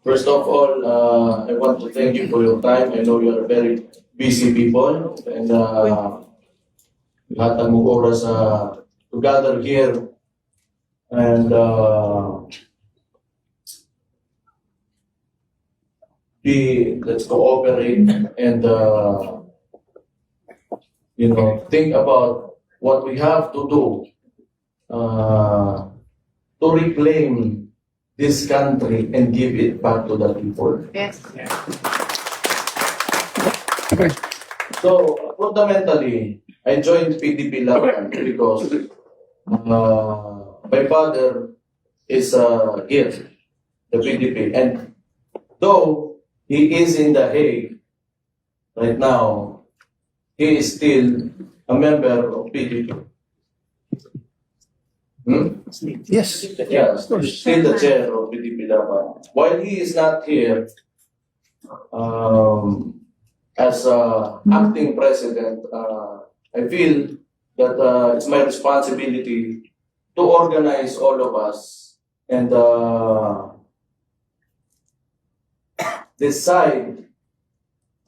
First of all, I want to thank you for your time. I know you are very busy people and lahat ng oras to gather here and let's cooperate and think about what we have to do to reclaim this country and give it back to the people. Yes. So fundamentally, I joined PDP Laban because my father is here, the PDP, and though he is in The Hague right now, he is still a member of PDP. Yes. Yeah, still the chair of PDP Laban. While he is not here as acting president, I feel that it's my responsibility to organize all of us and decide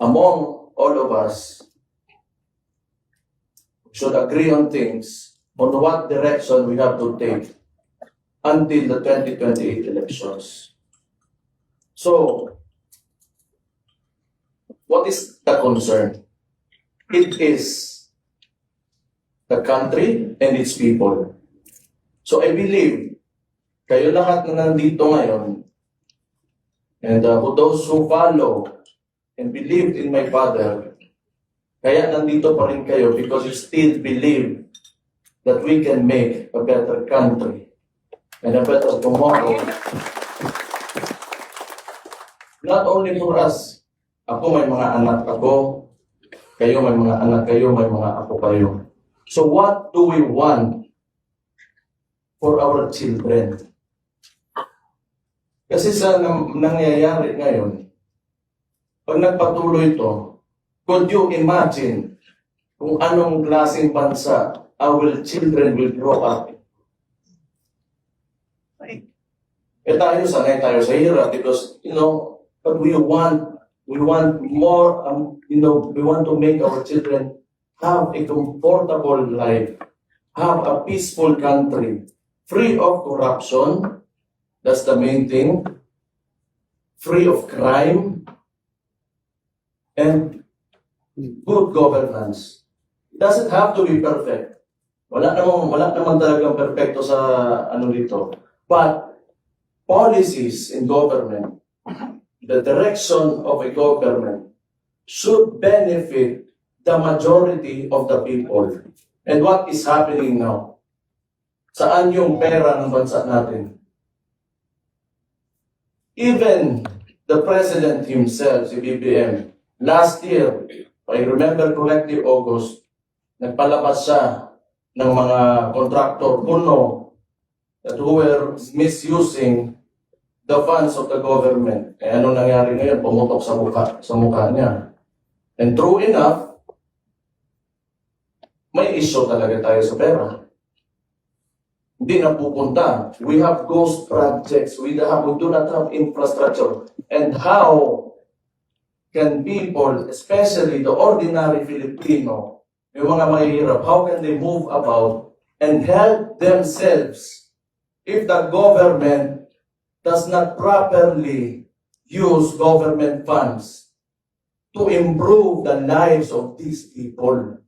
among all of us should agree on things on what direction we have to take until the 2028 elections. So, what is the concern? It is the country and its people. So I believe, kayo lahat na nandito ngayon, and those who follow and believed in my father, kaya nandito pa rin kayo because you still believe that we can make a better country and a better tomorrow. Not only for us. Ako may mga anak ako, kayo may mga anak kayo, may mga apo kayo. So what do we want for our children? Kasi sa nangyayari ngayon, pag nagpatuloy ito, could you imagine kung anong klaseng bansa our children will grow up? Tayo, sanay tayo sa hirap because, but we want more, we want to make our children have a comfortable life, have a peaceful country, free of corruption, that's the main thing, free of crime, and good governance. It doesn't have to be perfect. Wala naman talagang perfecto sa dito. But policies in government, the direction of a government should benefit the majority of the people. And what is happening now? Saan yung pera ng bansa natin? Even the president himself, si BBM, last year, if I remember correctly, August, nagpalabas siya ng mga contractor kuno that who were misusing the funds of the government. Ano nangyari ngayon? Pumutok sa mukha niya. And true enough, may issue talaga tayo sa pera. Hindi na pupunta. We have ghost projects. We do not have infrastructure. And how can people, especially the ordinary Filipino, yung mga mahihirap, how can they move about and help themselves if the government does not properly use government funds to improve the lives of these people?